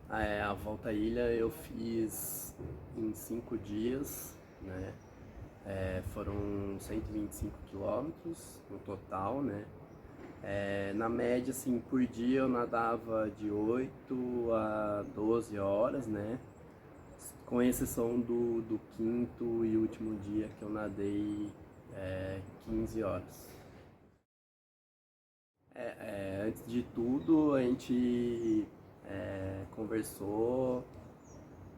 A volta à ilha eu fiz em 5 dias, né? Foram 125 quilômetros no total, né? Na média, assim, por dia eu nadava de 8 a 12 horas, né? Com exceção do quinto e último dia que eu nadei 15 horas. Antes de tudo, a gente conversou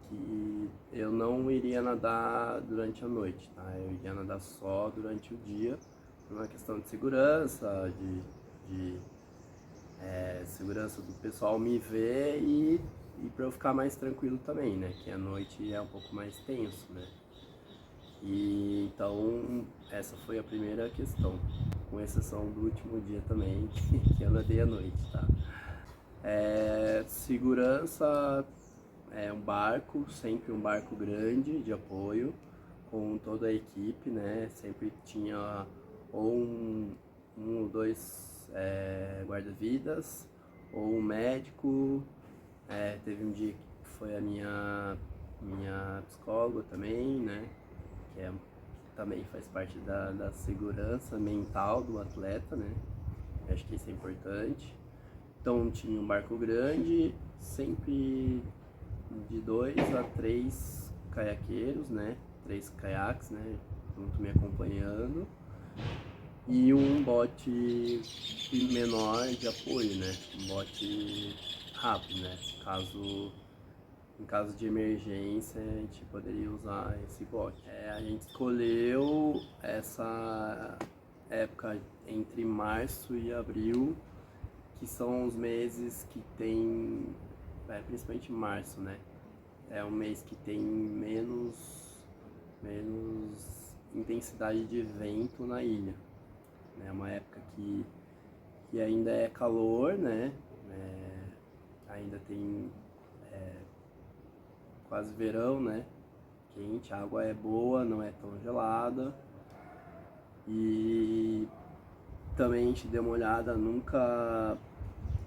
que eu não iria nadar durante a noite, tá? Eu iria nadar só durante o dia, por uma questão de segurança, de segurança do pessoal me ver e para eu ficar mais tranquilo também, né? Que a noite é um pouco mais tenso, né? E então essa foi a primeira questão, com exceção do último dia também, que eu nadei à noite, tá? Segurança é um barco, sempre um barco grande de apoio, com toda a equipe, né? Sempre tinha ou um ou dois guarda-vidas, ou um médico. Teve um dia que foi a minha psicóloga também, né? Que também faz parte da segurança mental do atleta, né? Acho que isso é importante. Então tinha um barco grande, sempre de 2 a 3 caiaqueiros, né? 3 caiaques, né? Junto me acompanhando. E um bote menor de apoio, né? Um bote rápido, né? Em caso de emergência, a gente poderia usar esse bote. A gente escolheu essa época entre março e abril, que são os meses que tem, principalmente março, né? É um mês que tem menos intensidade de vento na ilha. É uma época que ainda é calor, né? Ainda tem quase verão, né? Quente, a água é boa, não é tão gelada. E também a gente deu uma olhada, nunca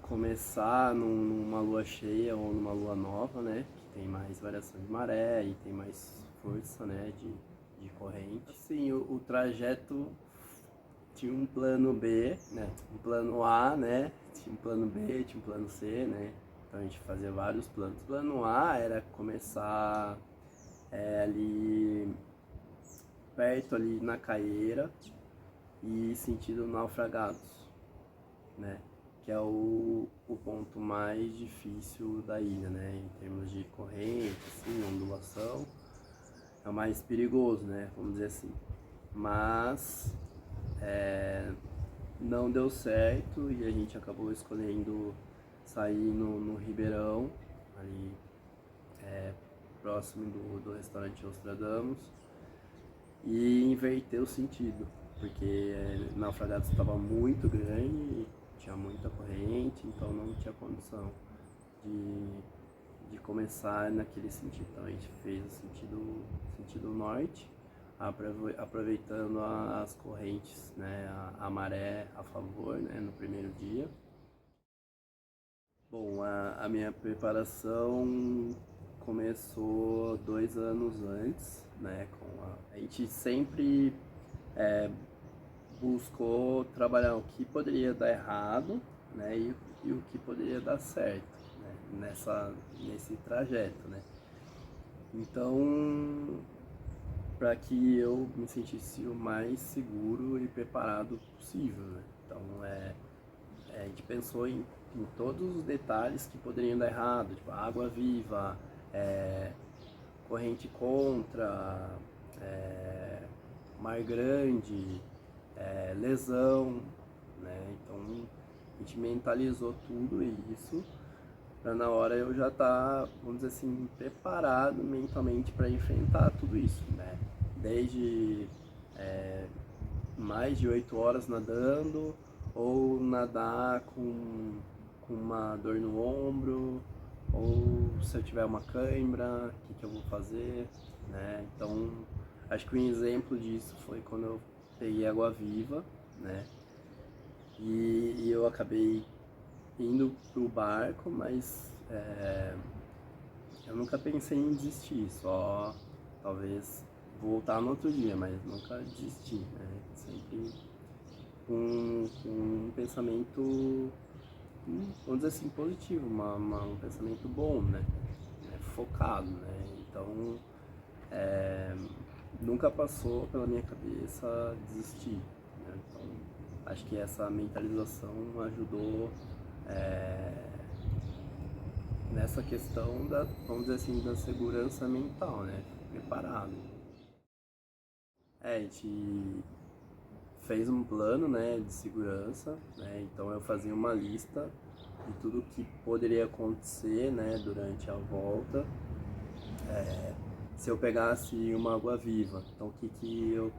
começar numa lua cheia ou numa lua nova, né? Que tem mais variação de maré e tem mais força, né? De corrente. Assim, o trajeto tinha um plano B, né? Um plano A, né? Tinha um plano B, tinha um plano C, né? Então a gente fazia vários planos. O plano A era começar ali perto ali na Caieira e sentido Naufragados, né? Que é o ponto mais difícil da ilha, né? Em termos de corrente, assim, ondulação, é o mais perigoso, né? Vamos dizer assim. Mas não deu certo e a gente acabou escolhendo sair no Ribeirão, ali próximo do restaurante Nostradamus, e inverter o sentido, porque Naufragados estava muito grande, tinha muita corrente, então não tinha condição de começar naquele sentido. Então a gente fez o sentido norte, aproveitando as correntes, né, a maré a favor, né, no primeiro dia. Bom, a minha preparação começou 2 anos antes, né? A gente sempre buscou trabalhar o que poderia dar errado, né? E o que poderia dar certo, né? Nesse trajeto, né? Então, para que eu me sentisse o mais seguro e preparado possível, né? Então, a gente pensou em todos os detalhes que poderiam dar errado, tipo água viva, corrente contra, mar grande, lesão, né? Então a gente mentalizou tudo isso para na hora eu já estar, vamos dizer assim, preparado mentalmente para enfrentar tudo isso, né? Desde mais de 8 horas nadando, ou nadar com uma dor no ombro, ou se eu tiver uma cãibra, o que eu vou fazer, né? Então, acho que um exemplo disso foi quando eu peguei água viva, né? E eu acabei indo pro barco, mas eu nunca pensei em desistir, só talvez voltar no outro dia, mas nunca desisti, né? Sempre com um pensamento, vamos dizer assim, positivo, um pensamento bom, né? Focado, né? Então, é, nunca passou pela minha cabeça desistir, né? Então, acho que essa mentalização ajudou nessa questão da, vamos dizer assim, da segurança mental, né? Preparado. A gente fez um plano, né, de segurança, né? Então eu fazia uma lista de tudo que poderia acontecer, né, durante a volta. Se eu pegasse uma água-viva, então o que eu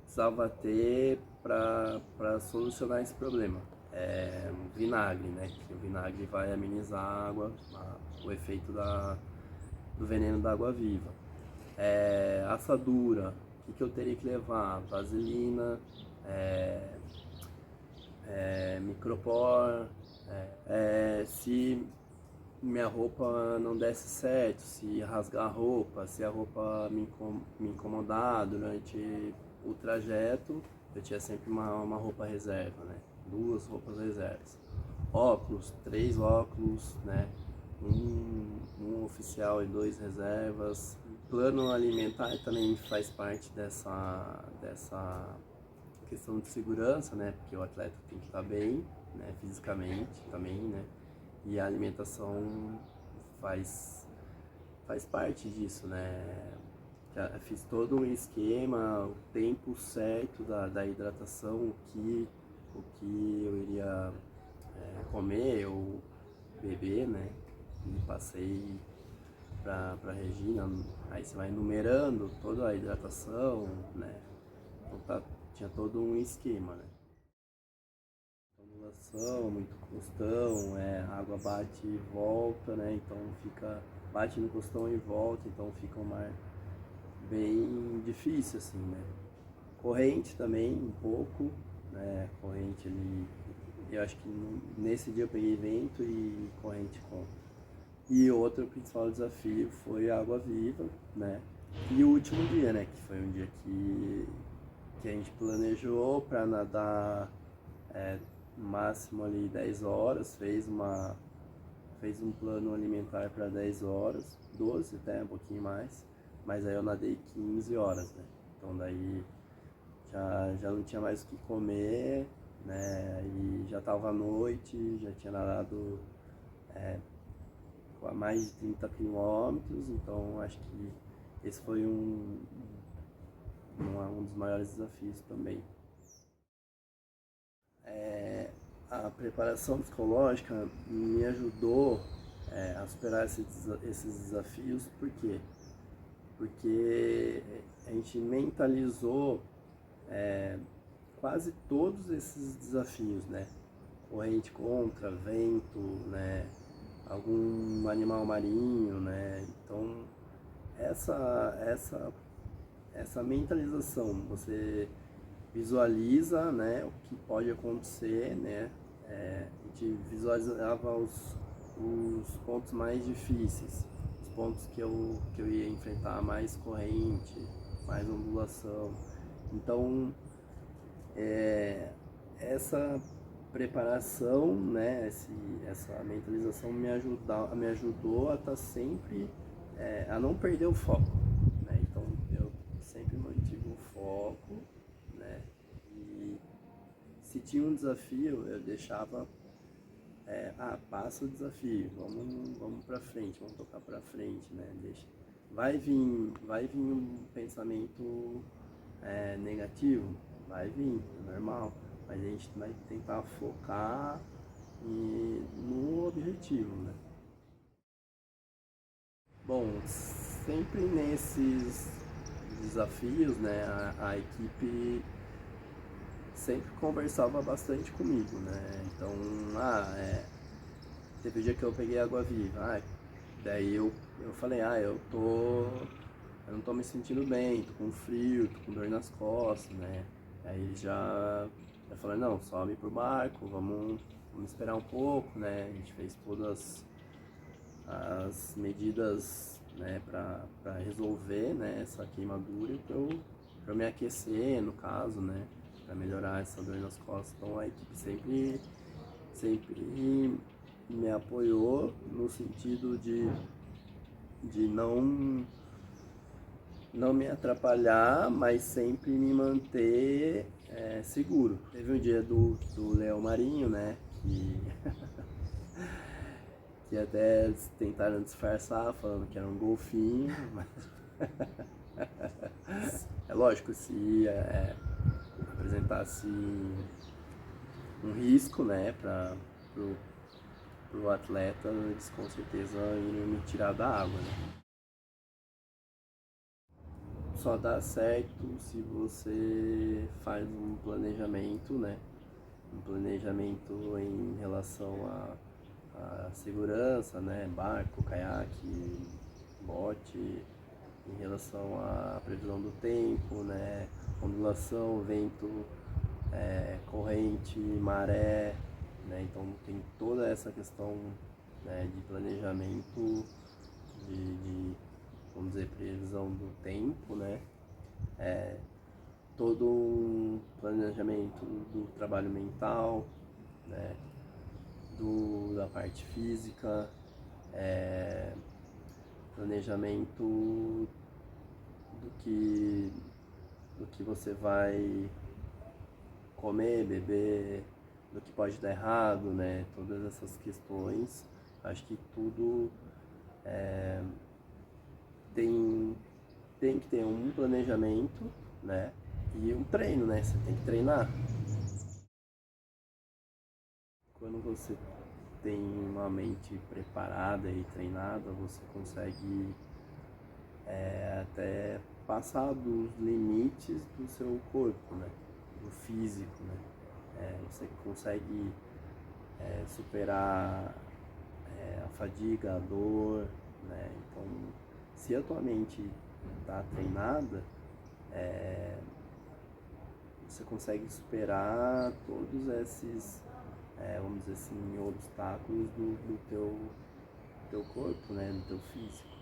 precisava ter para solucionar esse problema? Vinagre, né? Que o vinagre vai amenizar a água, o efeito do veneno da água-viva. Assadura, o que eu teria que levar? Vaselina, micropor, se minha roupa não desse certo, se rasgar a roupa, se a roupa me incomodar durante o trajeto, eu tinha sempre uma roupa reserva, né? 2 roupas reservas. Óculos, 3 óculos, né? Um oficial e 2 reservas. Plano alimentar também faz parte dessa questão de segurança, né? Porque o atleta tem que estar bem, né? Fisicamente também, né? E a alimentação faz parte disso, né? Já fiz todo um esquema, o tempo certo da hidratação, o que eu iria comer ou beber, né? E passei para Regina, aí você vai enumerando toda a hidratação, né? Então tinha todo um esquema, né? Ondulação, muito costão, a água bate e volta, né? Então bate no costão e volta, então fica um mar bem difícil, assim, né? Corrente também, um pouco, né? Corrente ali, eu acho que nesse dia eu peguei vento e corrente com. E outro principal desafio foi a água viva, né? E o último dia, né? Que foi um dia que a gente planejou para nadar máximo ali 10 horas, fez um plano alimentar para 10 horas, 12 até, um pouquinho mais, mas aí eu nadei 15 horas, né? Então daí já não tinha mais o que comer, né? E já estava à noite, já tinha nadado a mais de 30 quilômetros, então acho que esse foi um dos maiores desafios também. A preparação psicológica me ajudou a superar esses desafios, por quê? Porque a gente mentalizou quase todos esses desafios, né? Corrente contra, vento, né? Algum animal marinho, né? Então essa mentalização, você visualiza, né, o que pode acontecer, né? A gente visualizava os pontos mais difíceis, os pontos que eu ia enfrentar mais corrente, mais ondulação. Então, essa preparação, né, essa mentalização me ajudou a estar sempre, a não perder o foco, né? Então, eu sempre mantive o foco, né? E se tinha um desafio, eu deixava, passa o desafio, vamos para frente, vamos tocar para frente, né? Vai vir um pensamento negativo, vai vir, é normal, mas a gente vai tentar focar no objetivo, né? Bom, sempre nesses desafios, né, a equipe sempre conversava bastante comigo, né? Então, teve um dia que eu peguei água viva, daí eu falei, eu não tô me sentindo bem, tô com frio, tô com dor nas costas, né? Aí eles já falaram, não, sobe pro barco, vamos esperar um pouco, né? A gente fez as medidas, né, para resolver, né, essa queimadura, para me aquecer, no caso, né, para melhorar essa dor nas costas. Então a equipe sempre me apoiou no sentido de não me atrapalhar, mas sempre me manter seguro. Teve um dia do leão marinho, né, que até tentaram disfarçar falando que era um golfinho, mas é lógico, se apresentasse um risco, né, para pro atleta, eles com certeza iriam me tirar da água, né? Só dá certo se você faz um planejamento, né? Um planejamento em relação à segurança, né? Barco, caiaque, bote, em relação à previsão do tempo, né? Ondulação, vento, corrente, maré, né? Então tem toda essa questão, né, de planejamento, de, vamos dizer, previsão do tempo, né? Todo um planejamento do trabalho mental, né? Da parte física, planejamento do que você vai comer, beber, do que pode dar errado, né? Todas essas questões, acho que tudo tem que ter um planejamento, né? E um treino, né? Você tem que treinar. Quando você tem uma mente preparada e treinada, você consegue até passar dos limites do seu corpo, né? Do físico, né? Você consegue superar a fadiga, a dor, né? Então, se a tua mente está treinada, você consegue superar todos esses, vamos dizer assim, obstáculos do teu corpo, né? Do teu físico.